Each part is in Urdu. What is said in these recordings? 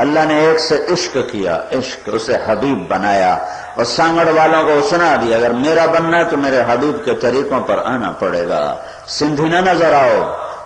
اللہ نے ایک سے عشق کیا، عشق، اسے حبیب بنایا اور سانگڑ والوں کو سنا دیا اگر میرا بننا ہے تو میرے حبیب کے طریقوں پر آنا پڑے گا۔ سندھی نہ نظر آؤ،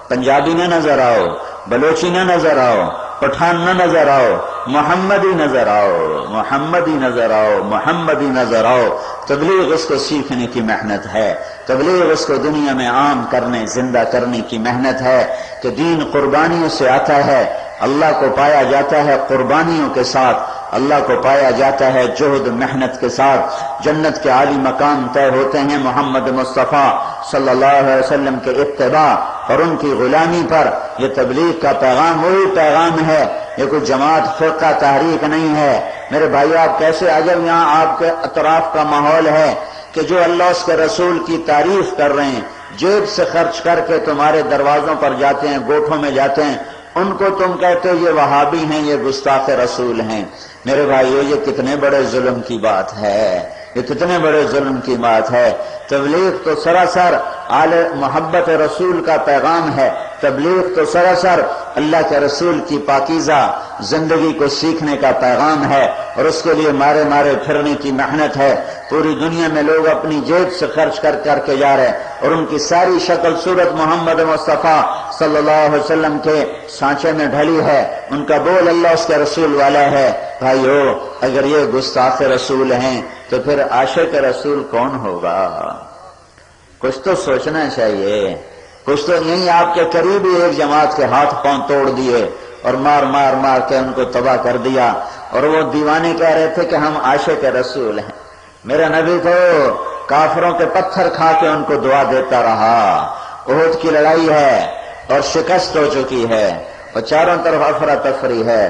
پنجابی نہ نظر آؤ، بلوچی نہ نظر آؤ، پٹھان نہ نظر آؤ، محمدی نظر آؤ، محمدی نظر آؤ، محمدی نظر آؤ۔ تبلیغ اس کو سیکھنے کی محنت ہے، تبلیغ اس کو دنیا میں عام کرنے، زندہ کرنے کی محنت ہے کہ دین قربانیوں سے آتا ہے، اللہ کو پایا جاتا ہے قربانیوں کے ساتھ، اللہ کو پایا جاتا ہے جہد محنت کے ساتھ۔ جنت کے عالی مقام طے ہوتے ہیں محمد مصطفیٰ صلی اللہ علیہ وسلم کے اتباع اور ان کی غلامی پر۔ یہ تبلیغ کا پیغام وہی پیغام ہے، یہ کوئی جماعت فرقہ تحریک نہیں ہے۔ میرے بھائی آپ کیسے عجب یہاں آپ کے اطراف کا ماحول ہے کہ جو اللہ اس کے رسول کی تعریف کر رہے ہیں، جیب سے خرچ کر کے تمہارے دروازوں پر جاتے ہیں، گوٹھوں میں جاتے ہیں، ان کو تم کہتے ہو یہ وہابی ہیں، یہ گستاخ رسول ہیں۔ میرے بھائیو یہ کتنے بڑے ظلم کی بات ہے، یہ کتنے بڑے ظلم کی بات ہے۔ تبلیغ تو سراسر آل محبت رسول کا پیغام ہے، تبلیغ تو سراسر اللہ کے رسول کی پاکیزہ زندگی کو سیکھنے کا پیغام ہے اور اس کے لیے مارے مارے پھرنے کی محنت ہے۔ پوری دنیا میں لوگ اپنی جیب سے خرچ کر کے جا رہے ہیں اور ان کی ساری شکل صورت محمد مصطفیٰ صلی اللہ علیہ وسلم کے سانچے میں ڈھلی ہے، ان کا بول اللہ اس کے رسول والا ہے۔ بھائیو اگر یہ گستاخ رسول ہیں تو پھر عاشق رسول کون ہوگا؟ کچھ تو سوچنا چاہیے، کچھ تو یہیں آپ کے قریب ہی ایک جماعت کے ہاتھ پاؤں توڑ دیے اور مار مار مار کے ان کو تباہ کر دیا اور وہ دیوانے کہہ رہے تھے کہ ہم عاشق رسول ہیں۔ میرا نبی تو کافروں کے پتھر کھا کے ان کو دعا دیتا رہا۔ احد کی لڑائی ہے اور شکست ہو چکی ہے اور چاروں طرف افراتفری ہے،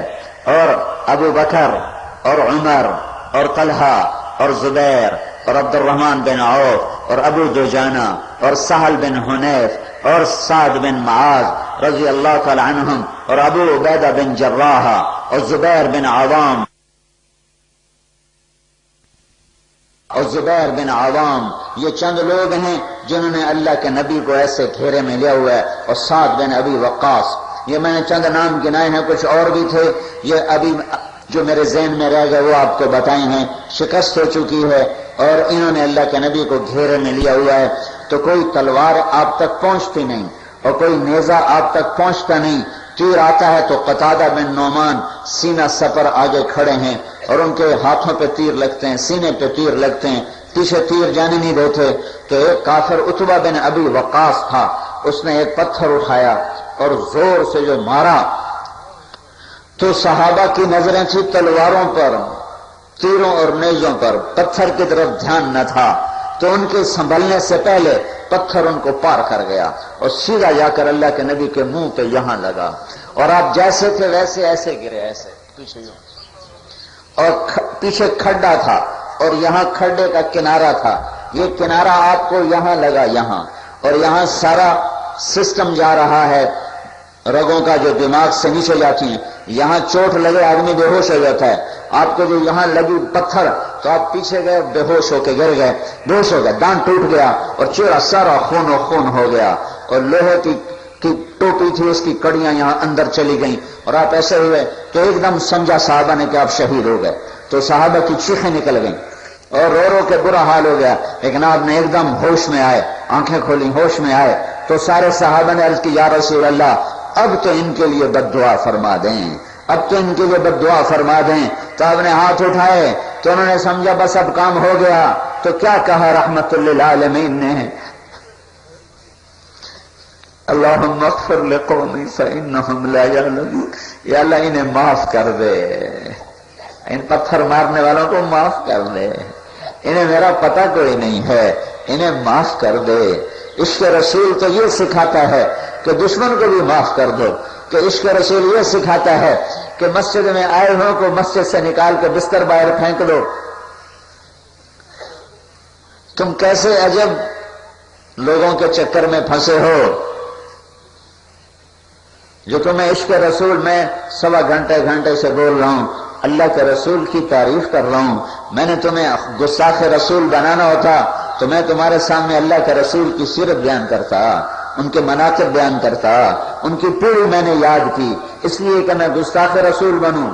اور ابو بکر اور عمر اور طلحہ اور زبیر اور عبد الرحمن بن عوف اور ابو دجانہ اور سہل بن حنیف اور سعد بن معاذ رضی اللہ تعالی عنہم اور ابو عبیدہ بن جراح اور زبیر بن عوام یہ چند لوگ ہیں جنہوں نے اللہ کے نبی کو ایسے گھیرے میں لیا ہوا ہے، اور سعد بن ابی وقاص۔ یہ میں نے چند نام گنائے ہیں، کچھ اور بھی تھے، یہ ابھی جو میرے ذہن میں رہ گئے وہ آپ کو بتائے ہیں۔ شکست ہو چکی ہے اور انہوں نے اللہ کے نبی کو گھیرے میں لیا ہوا ہے، تو کوئی تلوار آپ تک پہنچتی نہیں اور کوئی نیزہ آپ تک پہنچتا نہیں۔ تیر آتا ہے تو قتادہ بن نعمان سینہ سپر آگے کھڑے ہیں اور ان کے ہاتھوں پہ تیر لگتے ہیں، سینے پہ تیر لگتے ہیں، پیچھے تیر جانے نہیں دیتے۔ تو ایک کافر عتبہ بن ابی وقاص تھا، اس نے ایک پتھر اٹھایا اور زور سے جو مارا تو صحابہ کی نظریں تھی تلواروں پر، تیروں اور نیزوں پر، پتھر کی طرف دھیان نہ تھا، تو ان کے سنبھلنے سے پہلے پتھر ان کو پار کر گیا اور سیدھا جا کر اللہ کے نبی کے منہ پہ یہاں لگا، اور آپ جیسے تھے ویسے ایسے گرے، ایسے پیچھے، اور پیچھے کھڈا تھا اور یہاں کھڈے کا کنارہ تھا، یہ کنارہ آپ کو یہاں لگا، یہاں، اور یہاں سارا سسٹم جا رہا ہے رگوں کا جو دماغ سے نیچے جاتی ہیں، یہاں چوٹ لگے آدمی بے ہوش ہو جاتا ہے، آپ کو جو یہاں لگی پتھر تو آپ پیچھے گئے، بے ہوش ہو کے گر گئے، بے ہوش ہو گئے، دان ٹوٹ گیا اور چہرہ سارا خون و خون ہو گیا، اور لوہے کی ٹوپی تھی اس کی کڑیاں یہاں اندر چلی گئیں اور آپ ایسے ہوئے تو ایک دم سمجھا صحابہ نے کہ آپ شہید ہو گئے، تو صحابہ کی چیخیں نکل گئیں اور رو رو کے برا حال ہو گیا، لیکن آپ نے ایک دم ہوش میں آئے، آنکھیں کھولی، ہوش میں آئے، تو سارے صحابہ نے عرض کی یا رسول اللہ اب تو ان کے لیے بد دعا فرما دیں، اب تو ان کے لیے بد دعا فرما دیں۔ تو آپ نے ہاتھ اٹھائے تو انہوں نے سمجھا بس اب کام ہو گیا، تو کیا کہا رحمت للعالمین نے، اللہم اغفر لقومی فإنہم لا یعلمون، یا اللہ انہیں معاف کر دے، ان پتھر مارنے والوں کو معاف کر دے، انہیں میرا پتہ کوئی نہیں ہے، انہیں معاف کر دے۔ عشق رسول تو یہ سکھاتا ہے کہ دشمن کو بھی معاف کر دو، کہ عشق رسول یہ سکھاتا ہے کہ مسجد میں آئے ہوں کو مسجد سے نکال کے بستر باہر پھینک دو۔ تم کیسے عجب لوگوں کے چکر میں پھنسے ہو جو تمہیں عشق رسول میں سوا گھنٹے سے بول رہا ہوں، اللہ کے رسول کی تعریف کر رہا ہوں۔ میں نے تمہیں گستاخ رسول بنانا ہوتا تو میں تمہارے سامنے اللہ کے رسول کی سیرت بیان کرتا، ان کے مناقب بیان کرتا، ان کی پوری میں نے یاد کی، اس لیے کہ میں گستاخ رسول بنوں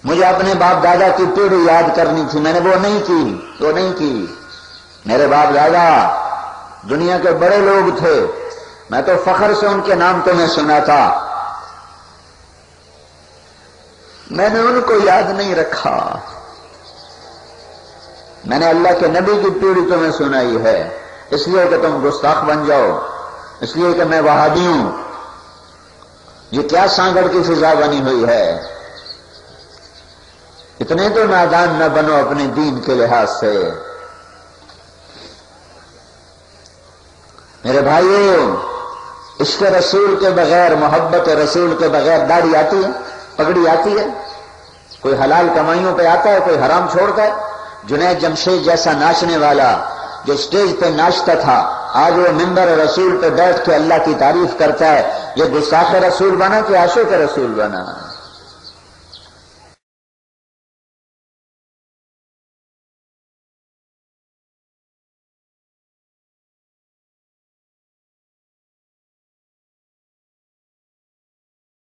مجھے اپنے باپ دادا کی پیڑھی یاد کرنی تھی، میں نے وہ نہیں کی۔ میرے باپ دادا دنیا کے بڑے لوگ تھے، میں تو فخر سے ان کے نام تمہیں سنا تھا، میں نے ان کو یاد نہیں رکھا۔ میں نے اللہ کے نبی کی پیڑھی تمہیں سنائی ہے اس لیے کہ تم گستاخ بن جاؤ، اس لیے کہ میں وہابی ہوں۔ یہ کیا سانگڑ کی فضا بنی ہوئی ہے؟ اتنے تو نادان نہ بنو اپنے دین کے لحاظ سے۔ میرے بھائیو، عشق رسول کے بغیر، محبت رسول کے بغیر داڑھی آتی ہے، پگڑی آتی ہے؟ کوئی حلال کمائیوں پہ آتا ہے، کوئی حرام چھوڑتا ہے؟ جنید جمشید جیسا ناچنے والا جو اسٹیج پہ ناچتا تھا، آج وہ منبر رسول پہ بیٹھ کے اللہ کی تعریف کرتا ہے، یہ گستاخ رسول بنا کہ عاشق رسول بنا؟